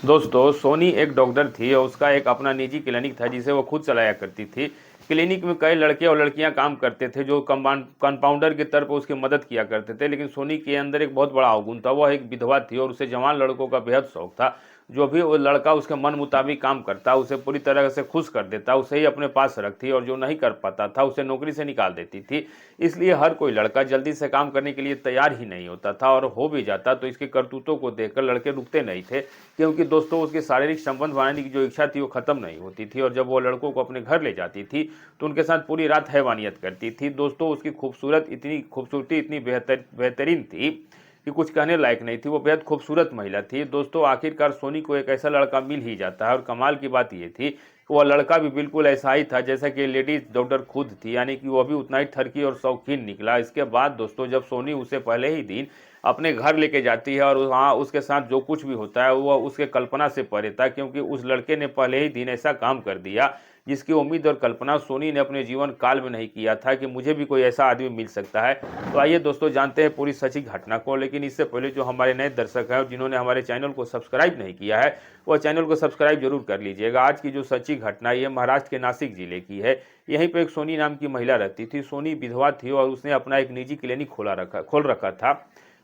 दोस्तों सोनी एक डॉक्टर थी और उसका एक अपना निजी क्लिनिक था जिसे वो खुद चलाया करती थी। क्लिनिक में कई लड़के और लड़कियां काम करते थे जो कंपाउंडर के तौर पर उसकी मदद किया करते थे, लेकिन सोनी के अंदर एक बहुत बड़ा अवगुण था। वह एक विधवा थी और उसे जवान लड़कों का बेहद शौक था। जो भी वो लड़का उसके मन मुताबिक काम करता उसे पूरी तरह से खुश कर देता, उसे ही अपने पास रखती और जो नहीं कर पाता था उसे नौकरी से निकाल देती थी। इसलिए हर कोई लड़का जल्दी से काम करने के लिए तैयार ही नहीं होता था, और हो भी जाता तो इसके करतूतों को देखकर लड़के रुकते नहीं थे, क्योंकि दोस्तों उसके शारीरिक संबंध बनाने की जो इच्छा थी वो खत्म नहीं होती थी। और जब वो लड़कों को अपने घर ले जाती थी तो उनके साथ पूरी रात हैवानियत करती थी। दोस्तों उसकी खूबसूरती इतनी बेहतरीन थी कि कुछ कहने लायक नहीं थी। वो बेहद खूबसूरत महिला थी। दोस्तों आखिरकार सोनी को एक ऐसा लड़का मिल ही जाता है, और कमाल की बात ये थी कि वह लड़का भी बिल्कुल ऐसा ही था जैसा कि लेडीज डॉक्टर खुद थी, यानी कि वह भी उतना ही ठरकी और शौकीन निकला। इसके बाद दोस्तों जब सोनी उसे पहले ही दिन अपने घर लेके जाती है और वहाँ उसके साथ जो कुछ भी होता है वह उसके कल्पना से परे था, क्योंकि उस लड़के ने पहले ही दिन ऐसा काम कर दिया जिसकी उम्मीद और कल्पना सोनी ने अपने जीवन काल में नहीं किया था कि मुझे भी कोई ऐसा आदमी मिल सकता है। तो आइए दोस्तों जानते हैं पूरी सच्ची घटना को, लेकिन इससे पहले जो हमारे नए दर्शक हैं और जिन्होंने हमारे चैनल को सब्सक्राइब नहीं किया है वह चैनल को सब्सक्राइब जरूर कर लीजिएगा। आज की जो सच्ची घटना ये महाराष्ट्र के नासिक जिले की है। यहीं पे एक सोनी नाम की महिला रहती थी। सोनी विधवा थी और उसने अपना एक निजी क्लिनिक खोल रखा था।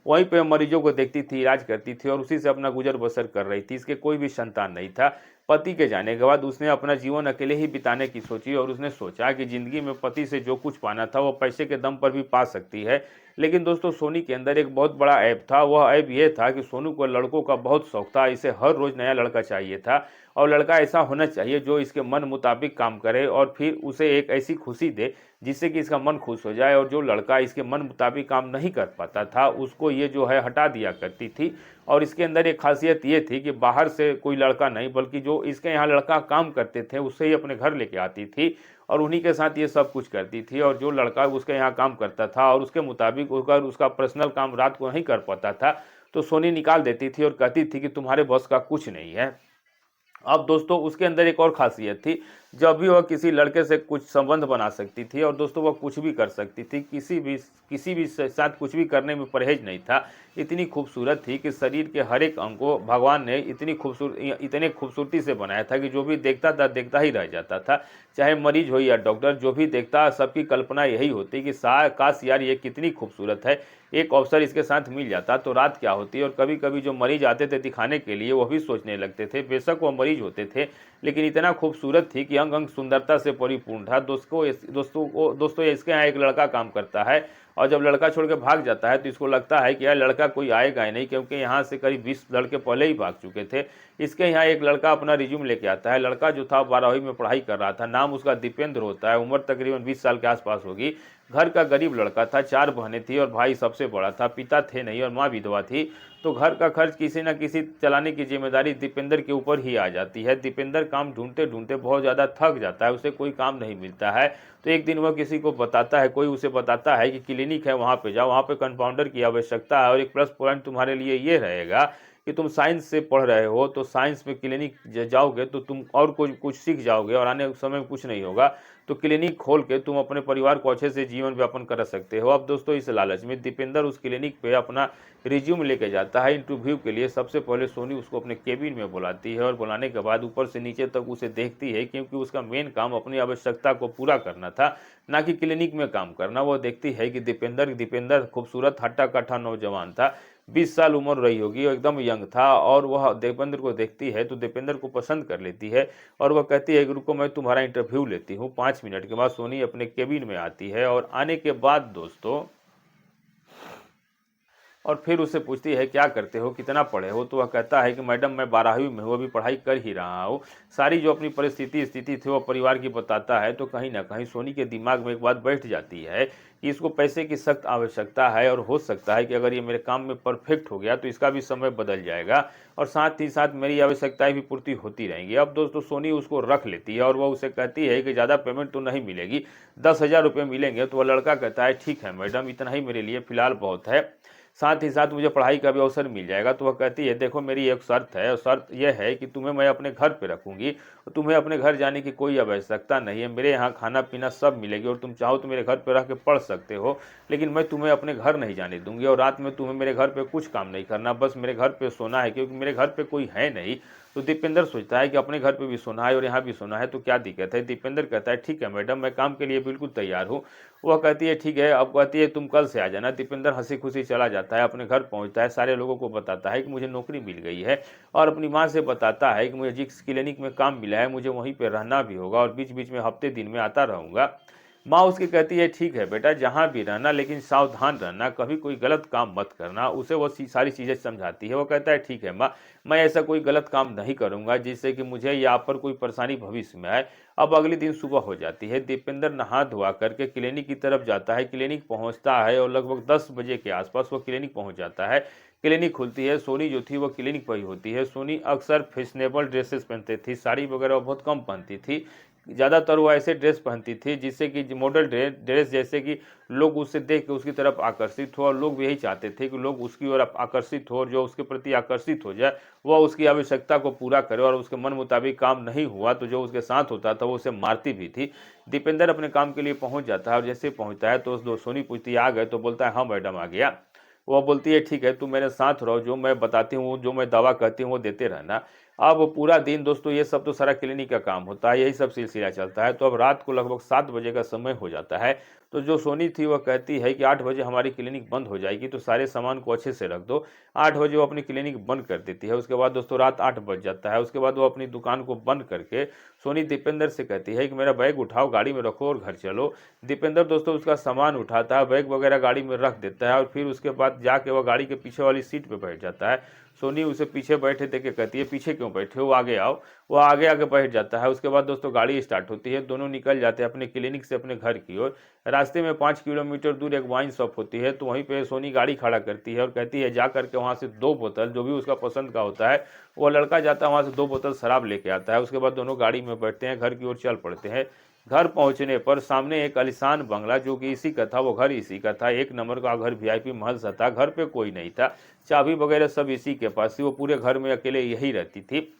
वहीं पे मरीजों को देखती थी, इलाज करती थी और उसी से अपना गुजर बसर कर रही थी। इसके कोई भी संतान नहीं था। पति के जाने के बाद उसने अपना जीवन अकेले ही बिताने की सोची, और उसने सोचा कि जिंदगी में पति से जो कुछ पाना था वो पैसे के दम पर भी पा सकती है। लेकिन दोस्तों सोनी के अंदर एक बहुत बड़ा ऐब था। वह ऐब यह था कि सोनू को लड़कों का बहुत शौक था। इसे हर रोज नया लड़का चाहिए था, और लड़का ऐसा होना चाहिए जो इसके मन मुताबिक काम करे और फिर उसे एक ऐसी खुशी दे जिससे कि इसका मन खुश हो जाए। और जो लड़का इसके मन मुताबिक काम नहीं कर पाता था उसको ये जो है हटा दिया करती थी। और इसके अंदर एक खासियत ये थी कि बाहर से कोई लड़का नहीं बल्कि जो इसके यहाँ लड़का काम करते थे उससे ही अपने घर लेके आती थी और उन्हीं के साथ ये सब कुछ करती थी। और जो लड़का उसके यहाँ काम करता था और उसके मुताबिक अगर उसका पर्सनल काम रात को नहीं कर पाता था तो सोनी निकाल देती थी और कहती थी कि तुम्हारे बस का कुछ नहीं है। अब दोस्तों उसके अंदर एक और खासियत थी। जब भी वह किसी लड़के से कुछ संबंध बना सकती थी, और दोस्तों वह कुछ भी कर सकती थी, किसी भी साथ कुछ भी करने में परहेज नहीं था। इतनी खूबसूरत थी कि शरीर के हर एक अंग को भगवान ने इतने खूबसूरती से बनाया था कि जो भी देखता था देखता ही रह जाता था। चाहे मरीज हो या डॉक्टर, जो भी देखता सबकी कल्पना यही होती कि काश यार ये कितनी खूबसूरत है, एक अवसर इसके साथ मिल जाता तो रात क्या होती। और कभी कभी जो मरीज आते थे दिखाने के लिए वो भी सोचने लगते थे, बेशक वो मरीज होते थे लेकिन इतना खूबसूरत थी कि अंग अंग सुंदरता से परिपूर्ण था। दोस्तों इसके यहाँ एक लड़का काम करता है, और जब लड़का छोड़ के भाग जाता है तो इसको लगता है कि यार लड़का कोई आएगा ही नहीं, क्योंकि यहाँ से करीब 20 लड़के पहले ही भाग चुके थे। इसके यहाँ एक लड़का अपना रिज्यूम लेके आता है। लड़का जो था 12वीं में पढ़ाई कर रहा था। नाम उसका दीपेंद्र होता है। उम्र तकरीबन 20 साल के आसपास होगी। घर का गरीब लड़का था। 4 बहनें थी और भाई सबसे बड़ा था। पिता थे नहीं और माँ विधवा थी, तो घर का खर्च किसी न किसी चलाने की जिम्मेदारी दीपेंद्र के ऊपर ही आ जाती है। दीपेंद्र काम ढूंढते ढूंढते बहुत ज़्यादा थक जाता है, उसे कोई काम नहीं मिलता है। तो एक दिन वह किसी को बताता है, कोई उसे बताता है कि क्लिनिक है वहाँ पे जाओ, वहाँ पे कंपाउंडर की आवश्यकता है और एक प्लस पॉइंट तुम्हारे लिए ये रहेगा कि तुम साइंस से पढ़ रहे हो, तो साइंस में क्लिनिक जाओगे तो तुम और कुछ सीख जाओगे और आने समय में कुछ नहीं होगा, तो क्लिनिक खोल के तुम अपने परिवार को अच्छे से जीवन यापन कर सकते हो। अब दोस्तों इस लालच में दीपेंद्र उस क्लिनिक पे अपना रिज्यूम लेके जाता है इंटरव्यू के लिए। सबसे पहले सोनी उसको अपने केबिन में बुलाती है और बुलाने के बाद ऊपर से नीचे तक उसे देखती है, क्योंकि उसका मेन काम अपनी आवश्यकता को पूरा करना था, ना कि क्लिनिक में काम करना। वो देखती है कि दीपेंद्र खूबसूरत हट्टा कट्टा नौजवान था। 20 साल उम्र रही होगी, एकदम यंग था, और वह दीपेंद्र को देखती है तो दीपेंद्र को पसंद कर लेती है और वह कहती है कि रुको मैं तुम्हारा इंटरव्यू लेती हूँ। 5 मिनट के बाद सोनी अपने केबिन में आती है, और आने के बाद दोस्तों और फिर उससे पूछती है क्या करते हो, कितना पढ़े हो, तो वह कहता है कि मैडम मैं 12वीं में हूँ, अभी पढ़ाई कर ही रहा हूँ। सारी जो अपनी स्थिति थी वो परिवार की बताता है। तो कहीं ना कहीं सोनी के दिमाग में एक बात बैठ जाती है कि इसको पैसे की सख्त आवश्यकता है, और हो सकता है कि अगर ये मेरे काम में परफेक्ट हो गया तो इसका भी समय बदल जाएगा और साथ ही साथ मेरी आवश्यकताएं भी पूर्ति होती रहेंगी। अब दोस्तों सोनी उसको रख लेती है और वह उसे कहती है कि ज़्यादा पेमेंट तो नहीं मिलेगी, 10,000 रुपये मिलेंगे। तो वह लड़का कहता है ठीक है मैडम, इतना ही मेरे लिए फ़िलहाल बहुत है, साथ ही साथ मुझे पढ़ाई का भी अवसर मिल जाएगा। तो वह कहती है देखो मेरी एक शर्त है, और शर्त यह है कि तुम्हें मैं अपने घर पे रखूंगी, और तुम्हें अपने घर जाने की कोई आवश्यकता नहीं है। मेरे यहाँ खाना पीना सब मिलेगी, और तुम चाहो तो मेरे घर पे रह के पढ़ सकते हो, लेकिन मैं तुम्हें अपने घर नहीं जाने दूंगी। और रात में तुम्हें मेरे घर पे कुछ काम नहीं करना, बस मेरे घर पे सोना है, क्योंकि मेरे घर पे कोई है नहीं। तो दीपेंद्र सोचता है कि अपने घर पे भी सोना है और यहाँ भी सोना है, तो क्या दिक्कत है। दीपेंद्र कहता है ठीक है मैडम, मैं काम के लिए बिल्कुल तैयार हूँ। वह कहती है ठीक है, अब कहती है तुम कल से आ जाना। दीपेंद्र हंसी खुशी चला जाता है, अपने घर पहुंचता है, सारे लोगों को बताता है कि मुझे नौकरी मिल गई है, और अपनी माँ से बताता है कि मुझे जिस क्लिनिक में काम मिला है मुझे वहीं पर रहना भी होगा और बीच बीच में हफ्ते दिन में आता रहूंगा। माँ उसकी कहती है ठीक है बेटा, जहाँ भी रहना लेकिन सावधान रहना, कभी कोई गलत काम मत करना। उसे वो सारी चीज़ें समझाती है। वो कहता है ठीक है माँ, मैं ऐसा कोई गलत काम नहीं करूंगा जिससे कि मुझे या आप पर कोई परेशानी भविष्य में आए। अब अगले दिन सुबह हो जाती है। दीपेंद्र नहा धोआ करके क्लिनिक की तरफ जाता है। क्लिनिक पहुंचता है और लगभग 10 बजे के आसपास वो क्लिनिक पहुंच जाता है। क्लिनिक खुलती है। सोनी जो थी वो क्लिनिक पर ही होती है। सोनी अक्सर फैशनेबल ड्रेसेस पहनती थी, साड़ी वगैरह बहुत कम पहनती थी। ज़्यादातर वो ऐसे ड्रेस पहनती थी जिससे कि मॉडल ड्रेस, जैसे कि लोग उससे देख के उसकी तरफ आकर्षित हो, और लोग भी यही चाहते थे कि लोग उसकी ओर आकर्षित हो और जो उसके प्रति आकर्षित हो जाए वह उसकी आवश्यकता को पूरा करे, और उसके मन मुताबिक काम नहीं हुआ तो जो उसके साथ होता था वो उसे मारती भी थी। दीपेंद्र अपने काम के लिए पहुंच जाता है, और जैसे पहुंचता है तो सोनी पूछती है आ गए, तो बोलता है हाँ मैडम आ गया। वह बोलती है ठीक है, तुम मेरे साथ रहो, जो मैं बताती हूँ जो मैं दवा कहती हूँ वो देते रहना। अब पूरा दिन दोस्तों ये सब तो सारा क्लिनिक का काम होता है, यही सब सिलसिला चलता है। तो अब रात को लगभग 7 बजे का समय हो जाता है। तो जो सोनी थी वह कहती है कि 8 बजे हमारी क्लिनिक बंद हो जाएगी, तो सारे सामान को अच्छे से रख दो। 8 बजे वो अपनी क्लिनिक बंद कर देती है। उसके बाद दोस्तों रात 8 बज जाता है। उसके बाद वो अपनी दुकान को बंद करके सोनी दीपेंद्र से कहती है कि मेरा बैग उठाओ, गाड़ी में रखो और घर चलो। दीपेंद्र दोस्तों उसका सामान उठाता है, बैग वगैरह गाड़ी में रख देता है, और फिर उसके बाद जाके वह गाड़ी के पीछे वाली सीट पर बैठ जाता है। सोनी उसे पीछे बैठे देख के कहती है पीछे क्यों बैठे हो, आगे आओ। वो आगे आगे बैठ जाता है। उसके बाद दोस्तों गाड़ी स्टार्ट होती है। दोनों निकल जाते हैं अपने क्लिनिक से अपने घर की ओर। रास्ते में 5 किलोमीटर दूर एक वाइन शॉप होती है, तो वहीं पे सोनी गाड़ी खड़ा करती है और कहती है जा करके वहाँ से 2 बोतल, जो भी उसका पसंद का होता है, वो लड़का जाता है वहाँ से 2 बोतल शराब लेके आता है। उसके बाद दोनों गाड़ी में बैठते हैं, घर की ओर चल पड़ते हैं। घर पहुंचने पर सामने एक आलीशान बंगला, जो कि इसी का था, वो घर इसी का था। 1 नंबर का घर, वीआईपी महल सा था। घर पे कोई नहीं था, चाबी वगैरह सब इसी के पास थी। वो पूरे घर में अकेले यही रहती थी।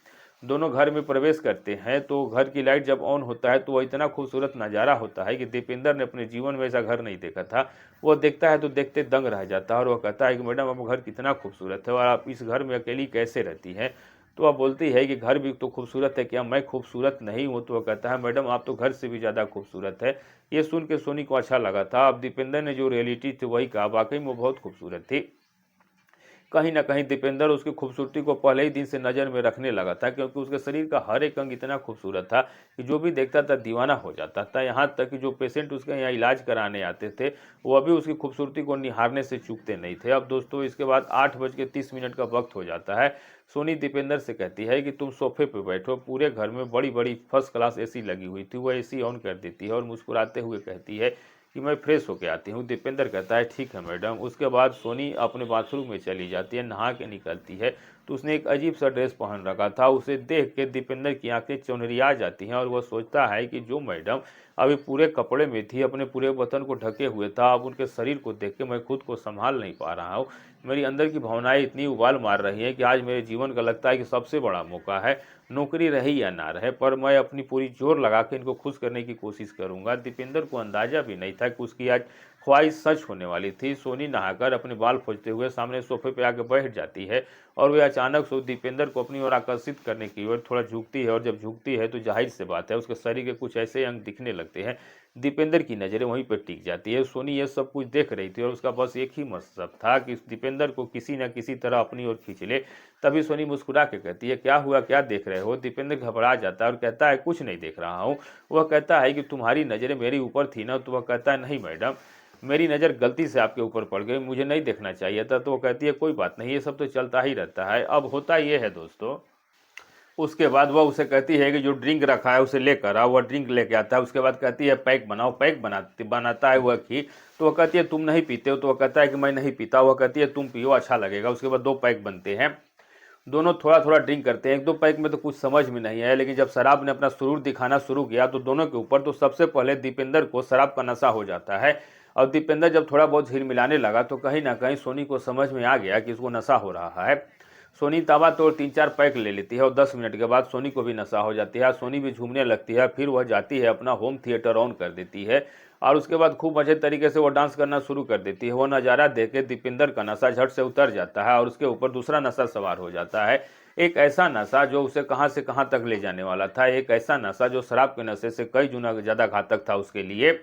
दोनों घर में प्रवेश करते हैं तो घर की लाइट जब ऑन होता है तो वह इतना खूबसूरत नज़ारा होता है कि दीपेंद्र ने अपने जीवन में ऐसा घर नहीं देखा था। वो देखता है तो देखते दंग रह जाता है, और वह कहता है कि मैडम अब घर कितना खूबसूरत है और आप इस घर में अकेली कैसे रहती हैं। तो वह बोलती है कि घर भी तो खूबसूरत है, क्या मैं खूबसूरत नहीं हूँ। तो वह कहता है मैडम आप तो घर से भी ज़्यादा खूबसूरत है। ये सुन के सोनी को अच्छा लगा था। अब दीपेंद्र ने जो रियलिटी थी वही कहा, वाकई में वो बहुत खूबसूरत थी। कहीं ना कहीं दीपेंद्र उसकी खूबसूरती को पहले ही दिन से नज़र में रखने लगा था, क्योंकि उसके शरीर का हर एक अंग इतना खूबसूरत था कि जो भी देखता था दीवाना हो जाता था। यहाँ तक कि जो पेशेंट उसके यहाँ इलाज कराने आते थे वह भी उसकी खूबसूरती को निहारने से चूकते नहीं थे। अब दोस्तों इसके बाद 8:30 का वक्त हो जाता है। सोनी दीपेंद्र से कहती है कि तुम सोफे पे बैठो। पूरे घर में बड़ी बड़ी फर्स्ट क्लास एसी लगी हुई थी। वह एसी ऑन कर देती है और मुस्कुराते हुए कहती है कि मैं फ्रेश होके आती हूँ। दीपेंद्र कहता है ठीक है मैडम। उसके बाद सोनी अपने बाथरूम में चली जाती है, नहा के निकलती है तो उसने एक अजीब सा ड्रेस पहन रखा था। उसे देख के दीपेंद्र की आंखें चौनरिया जाती हैं और वह सोचता है कि जो मैडम अभी पूरे कपड़े में थी, अपने पूरे बदन को ढके हुए था, अब उनके शरीर को देख के मैं खुद को संभाल नहीं पा रहा हूँ। मेरी अंदर की भावनाएं इतनी उबाल मार रही हैं कि आज मेरे जीवन का लगता है कि सबसे बड़ा मौका है। नौकरी रही या ना रहे, पर मैं अपनी पूरी जोर लगा के इनको खुश करने की कोशिश करूंगा। दीपेंद्र को अंदाजा भी नहीं था कि उसकी आज ख्वाहिश सच होने वाली थी। सोनी नहाकर अपने बाल खोजते हुए सामने सोफे पे आके बैठ जाती है और वह अचानक से दीपेंद्र को अपनी ओर आकर्षित करने की ओर थोड़ा झुकती है, और जब झुकती है तो जाहिर सी बात है उसके शरीर के कुछ ऐसे अंग दिखने लगते हैं। दीपेंद्र की नज़रें वहीं पर टिक जाती है। सोनी यह सब कुछ देख रही थी और उसका बस एक ही मकसद था कि दीपेंद्र को किसी न किसी तरह अपनी ओर खींच ले। तभी सोनी मुस्कुरा के कहती है क्या हुआ, क्या देख रहे हो। दीपेंद्र घबरा जाता है और कहता है कुछ नहीं देख रहा हूँ। वह कहता है कि तुम्हारी नज़रें मेरे ऊपर थी ना। तो वह कहता है नहीं मैडम, मेरी नज़र गलती से आपके ऊपर पड़ गई, मुझे नहीं देखना चाहिए था। तो वो कहती है कोई बात नहीं, ये सब तो चलता ही रहता है। अब होता ये है दोस्तों, उसके बाद वह उसे कहती है कि जो ड्रिंक रखा है उसे लेकर आओ। वह ड्रिंक लेके आता है। उसके बाद कहती है पैक बनाओ। पैक बनाता है वह खीर। तो वह कहती है तुम नहीं पीते हो। तो वह कहता है कि मैं नहीं पीता। वह कहती है तुम पियो, अच्छा लगेगा। उसके बाद 2 पैक बनते हैं। दोनों थोड़ा थोड़ा ड्रिंक करते हैं। 1-2 पैक में तो कुछ समझ में नहीं आया, लेकिन जब शराब ने अपना सुरूर दिखाना शुरू किया तो दोनों के ऊपर तो सबसे पहले दीपेंद्र को शराब का नशा हो जाता है। और दीपेंद्र जब थोड़ा बहुत हिल मिलाने लगा तो कहीं ना कहीं सोनी को समझ में आ गया कि इसको नशा हो रहा है। सोनी ताबड़तोड़ 3-4 पैक ले लेती है और 10 मिनट के बाद सोनी को भी नशा हो जाती है। सोनी भी झूमने लगती है। फिर वह जाती है अपना होम थिएटर ऑन कर देती है और उसके बाद खूब अच्छे तरीके से वो डांस करना शुरू कर देती है। वो नज़ारा देख के दीपेंद्र का नशा झट से उतर जाता है और उसके ऊपर दूसरा नशा सवार हो जाता है। एक ऐसा नशा जो उसे कहां से कहां तक ले जाने वाला था, एक ऐसा नशा जो शराब के नशे से कई गुना ज़्यादा घातक था उसके लिए।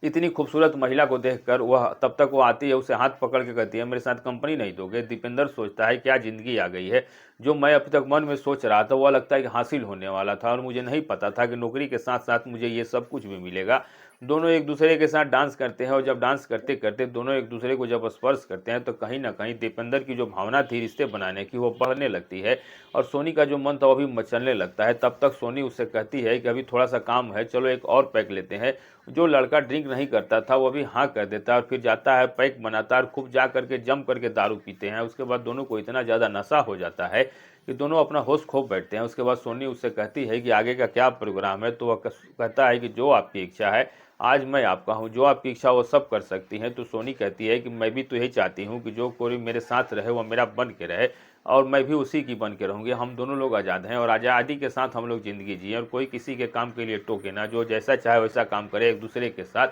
इतनी खूबसूरत महिला को देखकर वह तब तक वो आती है, उसे हाथ पकड़ के कहती है मेरे साथ कंपनी नहीं दोगे। दीपेंद्र सोचता है क्या ज़िंदगी आ गई है, जो मैं अब तक मन में सोच रहा था वह लगता है कि हासिल होने वाला था, और मुझे नहीं पता था कि नौकरी के साथ साथ मुझे ये सब कुछ भी मिलेगा। दोनों एक दूसरे के साथ डांस करते हैं और जब डांस करते करते दोनों एक दूसरे को जब स्पर्श करते हैं तो कहीं ना कहीं दीपेंद्र की जो भावना थी रिश्ते बनाने की वो बढ़ने लगती है और सोनी का जो मन था वो भी मचलने लगता है। तब तक सोनी उससे कहती है कि अभी थोड़ा सा काम है, चलो एक और पैक लेते हैं। जो लड़का ड्रिंक नहीं करता था वो भी हाँ कर देता है और फिर जाता है, पैक बनाता है और खूब जा करके जम करके दारू पीते हैं। उसके बाद दोनों को इतना ज़्यादा नशा हो जाता है कि दोनों अपना होश खो बैठते हैं। उसके बाद सोनी उससे कहती है कि आगे का क्या प्रोग्राम है, तो वह कहता है कि जो आपकी इच्छा है, आज मैं आपका हूँ, जो आपकी इच्छा वो सब कर सकती हैं। तो सोनी कहती है कि मैं भी तो यही चाहती हूँ कि जो कोई मेरे साथ रहे वो मेरा बन के रहे और मैं भी उसी की बन के रहूँगी। हम दोनों लोग आज़ाद हैं और आज़ादी के साथ हम लोग ज़िंदगी जिए और कोई किसी के काम के लिए टोके ना, जो जैसा चाहे वैसा काम करे एक दूसरे के साथ,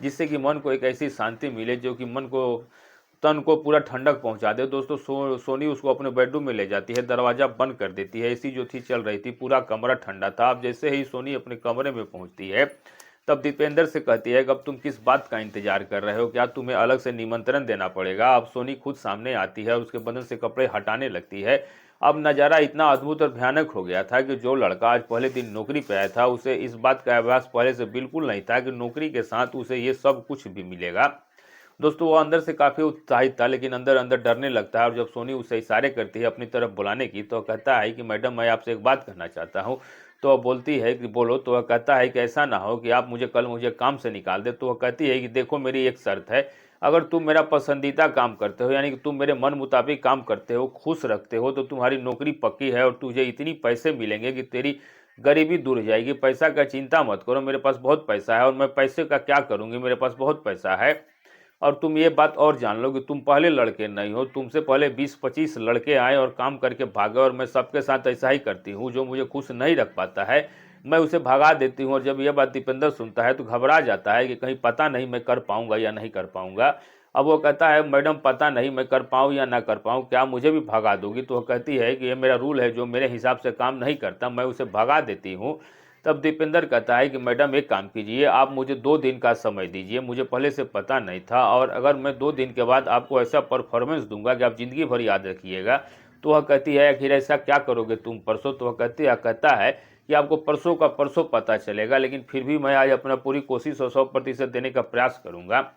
जिससे कि मन को एक ऐसी शांति मिले जो कि मन को तन को पूरा ठंडक पहुंचा दे। दोस्तों सोनी उसको अपने बेडरूम में ले जाती है, दरवाज़ा बंद कर देती है। एसी जो थी चल रही थी, पूरा कमरा ठंडा था। अब जैसे ही सोनी अपने कमरे में पहुंचती है तब दीपेंद्र से कहती है कि अब तुम किस बात का इंतजार कर रहे हो, क्या तुम्हें अलग से निमंत्रण देना पड़ेगा। अब सोनी खुद सामने आती है और उसके बदन से कपड़े हटाने लगती है। अब नज़ारा इतना अद्भुत और भयानक हो गया था कि जो लड़का आज पहले दिन नौकरी पे आया था उसे इस बात का आभास पहले से बिल्कुल नहीं था कि नौकरी के साथ उसे ये सब कुछ भी मिलेगा। दोस्तों वो अंदर से काफ़ी उत्साहित था लेकिन अंदर अंदर डरने लगता है और जब सोनी उसे इशारे करती है अपनी तरफ बुलाने की तो कहता है कि मैडम मैं आपसे एक बात कहना चाहता हूँ। तो वह बोलती है कि बोलो। तो वह कहता है कि ऐसा ना हो कि आप मुझे काम से निकाल दे। तो वह कहती है कि देखो मेरी एक शर्त है, अगर तुम मेरा पसंदीदा काम करते हो यानी कि तुम मेरे मन मुताबिक काम करते हो, खुश रखते हो, तो तुम्हारी नौकरी पक्की है और तुझे इतनी पैसे मिलेंगे कि तेरी गरीबी दूर हो जाएगी। पैसा का चिंता मत करो, मेरे पास बहुत पैसा है और मैं पैसे का क्या करूँगी, मेरे पास बहुत पैसा है। और तुम ये बात और जान लो कि तुम पहले लड़के नहीं हो, तुमसे पहले 20-25 लड़के आए और काम करके भागे और मैं सबके साथ ऐसा ही करती हूँ। जो मुझे खुश नहीं रख पाता है मैं उसे भगा देती हूँ। और जब यह बात दीपेंद्र सुनता है तो घबरा जाता है कि कहीं पता नहीं मैं कर पाऊंगा या नहीं कर पाऊंगा। अब वो कहता है मैडम पता नहीं मैं कर पाऊँ या ना कर पाऊँ, क्या मुझे भी भगा दोगी। तो वह कहती है कि ये मेरा रूल है, जो मेरे हिसाब से काम नहीं करता मैं उसे भगा देती हूँ। तब दीपेंद्र कहता है कि मैडम एक काम कीजिए, आप मुझे 2 दिन का समय दीजिए, मुझे पहले से पता नहीं था और अगर मैं 2 दिन के बाद आपको ऐसा परफॉर्मेंस दूंगा कि आप ज़िंदगी भर याद रखिएगा। तो वह कहती है आखिर ऐसा क्या करोगे तुम परसों। तो वह कहता है कि आपको परसों का परसों पता चलेगा, लेकिन फिर भी मैं आज अपना पूरी कोशिश और 100% देने का प्रयास करूंगा।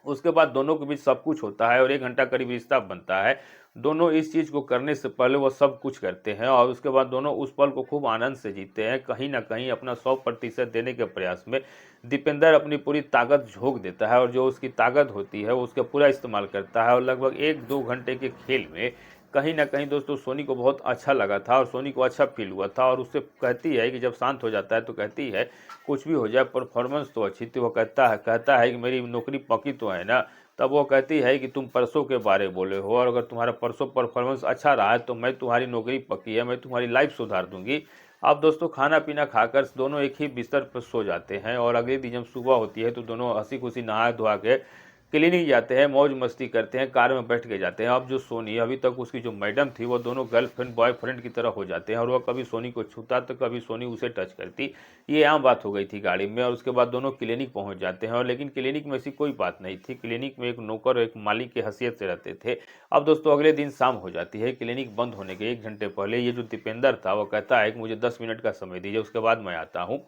उसके बाद दोनों के बीच सब कुछ होता है और 1 घंटा करीब रिश्ता बनता है। दोनों इस चीज़ को करने से पहले वो सब कुछ करते हैं और उसके बाद दोनों उस पल को खूब आनंद से जीते हैं। कहीं ना कहीं अपना 100% देने के प्रयास में दीपेंद्र अपनी पूरी ताकत झोंक देता है और जो उसकी ताकत होती है वो उसका पूरा इस्तेमाल करता है और लगभग 1-2 घंटे के खेल में कहीं ना कहीं दोस्तों सोनी को बहुत अच्छा लगा था और सोनी को अच्छा फील हुआ था। और उससे कहती है कि जब शांत हो जाता है तो कहती है कुछ भी हो जाए परफॉर्मेंस तो अच्छी थी। वो कहता है कि मेरी नौकरी पक्की तो है ना। तब वो कहती है कि तुम परसों के बारे बोले हो और अगर तुम्हारा परसों परफॉर्मेंस अच्छा रहा है तो मैं तुम्हारी नौकरी पक्की है, मैं तुम्हारी लाइफ सुधार दूंगी। अब दोस्तों खाना पीना खाकर दोनों एक ही बिस्तर पर सो जाते हैं और अगले दिन जब सुबह होती है तो दोनों हंसी खुशी नहा धोआ के क्लिनिक जाते हैं, मौज मस्ती करते हैं, कार में बैठ के जाते हैं। अब जो सोनी अभी तक उसकी जो मैडम थी वो दोनों गर्लफ्रेंड बॉयफ्रेंड की तरह हो जाते हैं और वह कभी सोनी को छूता तो कभी सोनी उसे टच करती। ये आम बात हो गई थी गाड़ी में। और उसके बाद दोनों क्लिनिक पहुंच जाते हैं और लेकिन क्लिनिक में ऐसी कोई बात नहीं थी। क्लिनिक में एक नौकर और एक मालिक की हैसियत से रहते थे। अब दोस्तों अगले दिन शाम हो जाती है। क्लिनिक बंद होने के 1 घंटे पहले ये जो दीपेंद्र था वो कहता है कि मुझे 10 मिनट का समय दीजिए, उसके बाद मैं आता हूँ।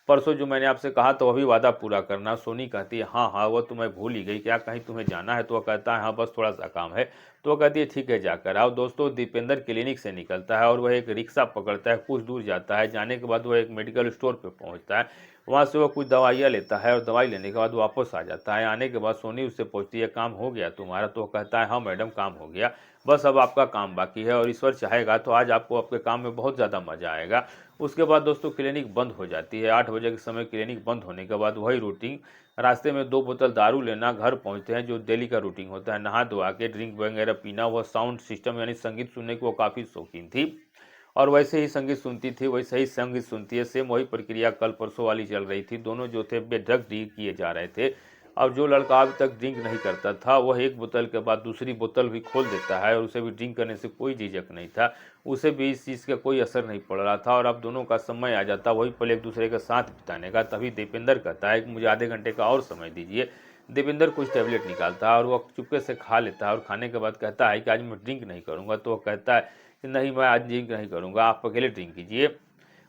परसों जो मैंने आपसे कहा तो अभी वादा पूरा करना। सोनी कहती है हाँ हाँ वो तो मैं भूल ही गई, क्या कहीं तुम्हें जाना है। तो वह कहता है हाँ बस थोड़ा सा काम है। तो वह कहती है ठीक है जाकर आओ। दोस्तों दीपेंद्र क्लिनिक से निकलता है और वह एक रिक्शा पकड़ता है, कुछ दूर जाता है। जाने के बाद वह एक मेडिकल स्टोर पर पहुंचता है। वहाँ से वह कुछ दवाइयाँ लेता है और दवाई लेने के बाद वापस आ जाता है। आने के बाद सोनी उससे पूछती है काम हो गया तुम्हारा। तो वह कहता है हाँ मैडम काम हो गया, बस अब आपका काम बाकी है और ईश्वर चाहेगा तो आज आपको आपके काम में बहुत ज़्यादा मजा आएगा। उसके बाद दोस्तों क्लिनिक बंद हो जाती है। 8 बजे के समय क्लिनिक बंद होने के बाद वही रूटीन, रास्ते में 2 बोतल दारू लेना, घर पहुंचते हैं जो डेली का रूटीन होता है, नहा धोआ के ड्रिंक वगैरह पीना। वह साउंड सिस्टम यानी संगीत सुनने की वो काफ़ी शौकीन थी। और वैसे ही संगीत सुनती थी, वैसे ही संगीत सुनती है। सेम वही प्रक्रिया कल परसों वाली चल रही थी। दोनों जो थे बेधड़क ड्रिंक किए जा रहे थे। अब जो लड़का अभी तक ड्रिंक नहीं करता था, वह एक बोतल के बाद दूसरी बोतल भी खोल देता है और उसे भी ड्रिंक करने से कोई झिझक नहीं था। उसे भी इस चीज़ का कोई असर नहीं पड़ रहा था और अब दोनों का समय आ जाता वही पल एक दूसरे के साथ बिताने का। तभी दीपेंद्र कहता है कि मुझे आधे घंटे का और समय दीजिए। दीपेंद्र कुछ टैबलेट निकालता है और वह चुपके से खा लेता है और खाने के बाद कहता है कि आज मैं ड्रिंक नहीं करूँगा। तो वह कहता है कि नहीं, मैं आज ड्रिंक नहीं करूँगा, आप अकेले ड्रिंक कीजिए।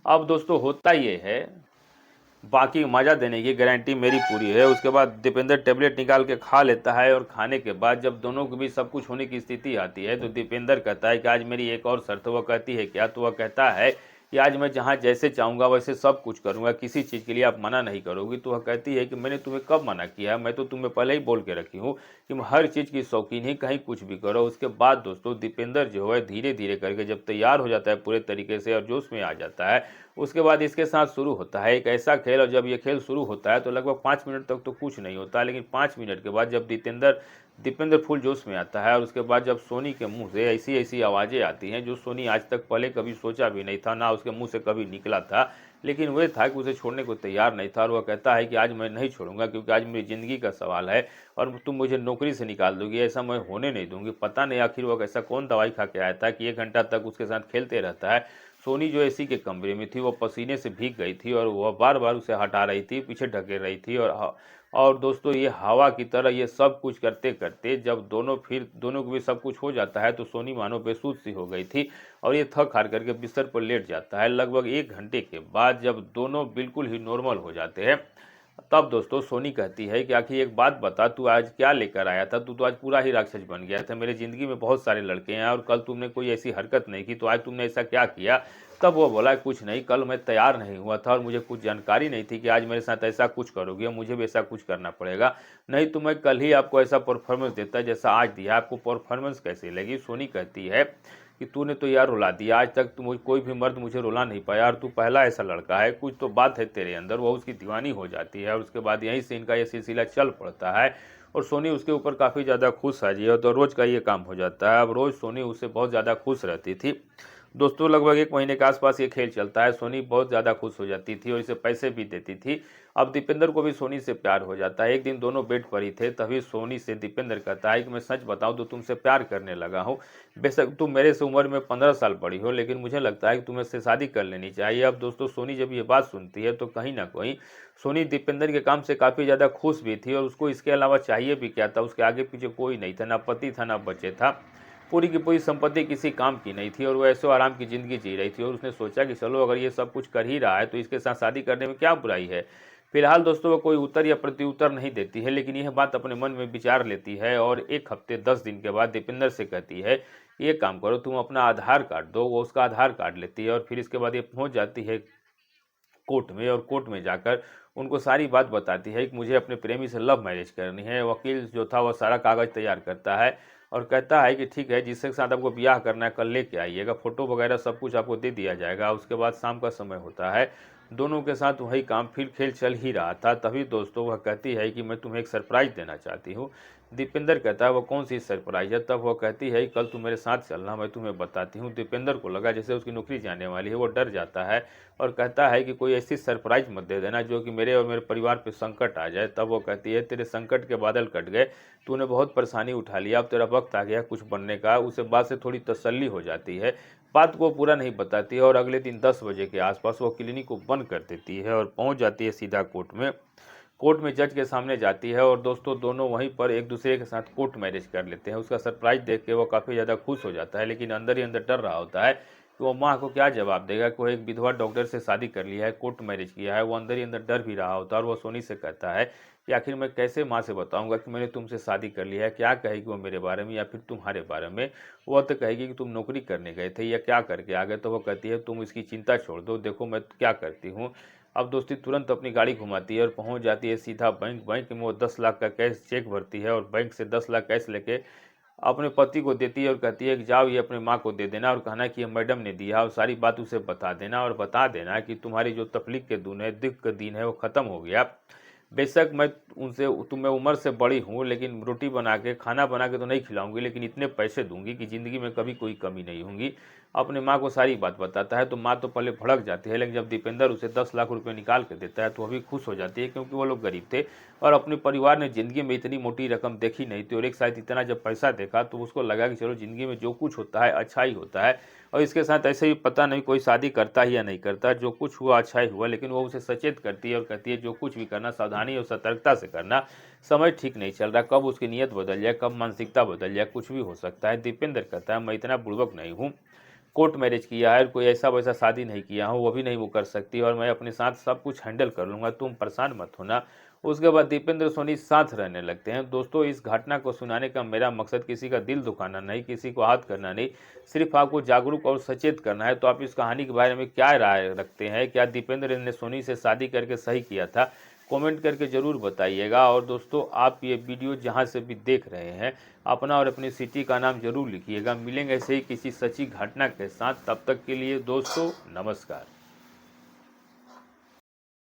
अब दोस्तों होता ये है, बाकी मज़ा देने की गारंटी मेरी पूरी है। उसके बाद दीपेंद्र टेबलेट निकाल के खा लेता है और खाने के बाद जब दोनों के बीच सब कुछ होने की स्थिति आती है तो दीपेंद्र कहता है कि आज मेरी एक और शर्त। वह कहती है क्या? तो वह कहता है कि आज मैं जहाँ जैसे चाहूँगा वैसे सब कुछ करूँगा, किसी चीज़ के लिए आप मना नहीं करोगी। तो वह कहती है कि मैंने तुम्हें कब मना किया है? मैं तो तुम्हें पहले ही बोल के रखी हूँ कि मैं हर चीज़ की शौकीन ही, कहीं कुछ भी करो। उसके बाद दोस्तों दीपेंद्र जो है धीरे धीरे करके जब तैयार हो जाता है पूरे तरीके से और जोश में आ जाता है, उसके बाद इसके साथ शुरू होता है एक ऐसा खेल। और जब ये खेल शुरू होता है तो लगभग 5 मिनट तक तो कुछ नहीं होता, लेकिन 5 मिनट के बाद जब दीपेंद्र फुल जोश में आता है और उसके बाद जब सोनी के मुंह से ऐसी ऐसी आवाज़ें आती हैं जो सोनी आज तक पहले कभी सोचा भी नहीं था, ना उसके मुंह से कभी निकला था, लेकिन वह था कि उसे छोड़ने को तैयार नहीं था। और वह कहता है कि आज मैं नहीं छोड़ूंगा क्योंकि आज मेरी ज़िंदगी का सवाल है और तुम मुझे नौकरी से निकाल दोगी, ऐसा मैं होने नहीं दूंगी। पता नहीं आखिर वह ऐसा कौन दवाई खा के आया था कि 1 घंटा तक उसके साथ खेलते रहता है। सोनी जो एसी के कमरे में थी वो पसीने से भीग गई थी और वह बार बार उसे हटा रही थी, पीछे ढकेल रही थी। और दोस्तों ये हवा की तरह ये सब कुछ करते करते जब दोनों को भी सब कुछ हो जाता है तो सोनी मानो बेसुध सी हो गई थी और ये थक हार करके बिस्तर पर लेट जाता है। लगभग 1 घंटे के बाद जब दोनों बिल्कुल ही नॉर्मल हो जाते हैं तब दोस्तों सोनी कहती है कि आखिर एक बात बता, तू आज क्या लेकर आया था? तू तो आज पूरा ही राक्षस बन गया था। मेरे ज़िंदगी में बहुत सारे लड़के हैं और कल तुमने कोई ऐसी हरकत नहीं की, तो आज तुमने ऐसा क्या किया? तब वो बोला कुछ नहीं, कल मैं तैयार नहीं हुआ था और मुझे कुछ जानकारी नहीं थी कि आज मेरे साथ ऐसा कुछ करोगे और मुझे भी ऐसा कुछ करना पड़ेगा। नहीं तो मैं कल ही आपको ऐसा परफॉर्मेंस देता जैसा आज दिया। आपको परफॉर्मेंस कैसी लगी? सोनी कहती है कि तूने तो यार रुला दिया, आज तक तुम कोई भी मर्द मुझे रुला नहीं पाया और तू पहला ऐसा लड़का है। कुछ तो बात है तेरे अंदर। वो उसकी दीवानी हो जाती है और उसके बाद यहीं से इनका ये सिलसिला चल पड़ता है और सोनी उसके ऊपर काफ़ी ज़्यादा खुश है जी। तो रोज़ का ये काम हो जाता है। अब रोज़ सोनी उससे बहुत ज़्यादा खुश रहती थी। दोस्तों लगभग 1 महीने के आसपास ये खेल चलता है। सोनी बहुत ज़्यादा खुश हो जाती थी और इसे पैसे भी देती थी। अब दीपेंद्र को भी सोनी से प्यार हो जाता है। एक दिन दोनों बेड पर ही थे, तभी सोनी से दीपेंद्र कहता है कि मैं सच बताऊं तो तुमसे प्यार करने लगा हूं। बेशक तुम मेरे से उम्र में 15 साल बड़ी हो, लेकिन मुझे लगता है कि तुम्हें से शादी कर लेनी चाहिए। अब दोस्तों सोनी जब ये बात सुनती है तो कहीं ना कहीं सोनी दीपेंद्र के काम से काफ़ी ज़्यादा खुश भी थी और उसको इसके अलावा चाहिए भी क्या था? उसके आगे पीछे कोई नहीं था, ना पति था ना बच्चे था। पूरी की पूरी संपत्ति किसी काम की नहीं थी और वो ऐशो आराम की ज़िंदगी जी रही थी और उसने सोचा कि चलो अगर ये सब कुछ कर ही रहा है तो इसके साथ शादी करने में क्या बुराई है। फिलहाल दोस्तों वो कोई उत्तर या प्रत्युत्तर नहीं देती है, लेकिन यह बात अपने मन में विचार लेती है और 1 हफ्ते 10 दिन के बाद दीपेंद्र से कहती है ये काम करो, तुम अपना आधार कार्ड दो। वो उसका आधार कार्ड लेती है और फिर इसके बाद ये पहुंच जाती है कोर्ट में और कोर्ट में जाकर उनको सारी बात बताती है कि मुझे अपने प्रेमी से लव मैरिज करनी है। वकील जो था वह सारा कागज़ तैयार करता है और कहता है कि ठीक है, जिसके साथ आपको ब्याह करना है कल लेके आइएगा, फ़ोटो वगैरह सब कुछ आपको दे दिया जाएगा। उसके बाद शाम का समय होता है। दोनों के साथ वही काम, फिर खेल चल ही रहा था। तभी दोस्तों वह कहती है कि मैं तुम्हें एक सरप्राइज़ देना चाहती हूँ। दीपेंद्र कहता है वो कौन सी सरप्राइज़ है? तब वह कहती है कल तुम मेरे साथ चलना, मैं तुम्हें बताती हूँ। दीपेंद्र को लगा जैसे उसकी नौकरी जाने वाली है। वो डर जाता है और कहता है कि कोई ऐसी सरप्राइज मत दे देना जो कि मेरे और मेरे परिवार पे संकट आ जाए। तब वो कहती है तेरे संकट के बादल कट गए, तूने बहुत परेशानी उठा लिया, अब तेरा वक्त आ गया कुछ बनने का। उसे बात से थोड़ी तसल्ली हो जाती है। बात को पूरा नहीं बताती है और अगले दिन 10 बजे के आसपास वो क्लिनिक को बंद कर देती है और पहुंच जाती है सीधा कोर्ट में। कोर्ट में जज के सामने जाती है और दोस्तों दोनों वहीं पर एक दूसरे के साथ कोर्ट मैरिज कर लेते हैं। उसका सरप्राइज देख के वो काफ़ी ज़्यादा खुश हो जाता है, लेकिन अंदर ही अंदर डर रहा होता है कि वो माँ को क्या जवाब देगा कि वो एक विधवा डॉक्टर से शादी कर लिया है, कोर्ट मैरिज किया है। वो अंदर ही अंदर डर भी रहा होता है और वो सोनी से कहता है कि आखिर मैं कैसे माँ से बताऊंगा कि मैंने तुमसे शादी कर लिया है? क्या कहेगी वो मेरे बारे में या फिर तुम्हारे बारे में? वो तो कहेगी कि तुम नौकरी करने गए थे या क्या करके आ गए। तो वो कहती है तुम इसकी चिंता छोड़ दो, देखो मैं क्या करती हूँ। अब दोस्ती तुरंत अपनी गाड़ी घुमाती है और पहुंच जाती है सीधा बैंक में वो 10 लाख का कैश चेक भरती है और बैंक से 10 लाख कैश लेके अपने पति को देती है और कहती है कि जाओ ये अपने माँ को दे देना और कहना कि ये मैडम ने दिया और सारी बात उसे बता देना और बता देना कि तुम्हारी जो तकलीफ के दिन है, दुख का दिन है, वो ख़त्म हो गया। बेशक मैं मैं उम्र से बड़ी हूँ, लेकिन रोटी बना के खाना बना के तो नहीं खिलाऊंगी, लेकिन इतने पैसे दूंगी कि ज़िंदगी में कभी कोई कमी नहीं होगी। अपने माँ को सारी बात बताता है तो माँ तो पहले भड़क जाती है, लेकिन जब दीपेंद्र उसे 10 लाख रुपए निकाल के देता है तो वो भी खुश हो जाती है, क्योंकि वो लोग गरीब थे और अपने परिवार ने ज़िंदगी में इतनी मोटी रकम देखी नहीं थी। और एक साथ इतना जब पैसा देखा तो उसको लगा कि चलो ज़िंदगी में जो कुछ होता है अच्छा ही होता है। और इसके साथ ऐसे ही पता नहीं कोई शादी करता ही या नहीं करता, जो कुछ हुआ अच्छा ही हुआ, लेकिन वो उसे सचेत करती है और कहती है जो कुछ भी करना सावधानी और सतर्कता से करना, समय ठीक नहीं चल रहा, कब उसकी नीयत बदल जाए, कब मानसिकता बदल जाए, कुछ भी हो सकता है। दीपेंद्र कहता है मैं इतना बुड़बक नहीं हूँ, कोर्ट मैरिज किया है, कोई ऐसा वैसा शादी नहीं किया हूँ, वो भी नहीं वो कर सकती और मैं अपने साथ सब कुछ हैंडल कर लूँगा, तुम परेशान मत होना। उसके बाद दीपेंद्र सोनी साथ रहने लगते हैं। दोस्तों, इस घटना को सुनाने का मेरा मकसद किसी का दिल दुखाना नहीं, किसी को आहत करना नहीं, सिर्फ आपको जागरूक और सचेत करना है। तो आप इस कहानी के बारे में क्या राय रखते हैं? क्या दीपेंद्र ने सोनी से शादी करके सही किया था? कमेंट करके ज़रूर बताइएगा। और दोस्तों, आप ये वीडियो जहाँ से भी देख रहे हैं, अपना और अपनी सिटी का नाम जरूर लिखिएगा। मिलेंगे ऐसे ही किसी सच्ची घटना के साथ, तब तक के लिए दोस्तों नमस्कार।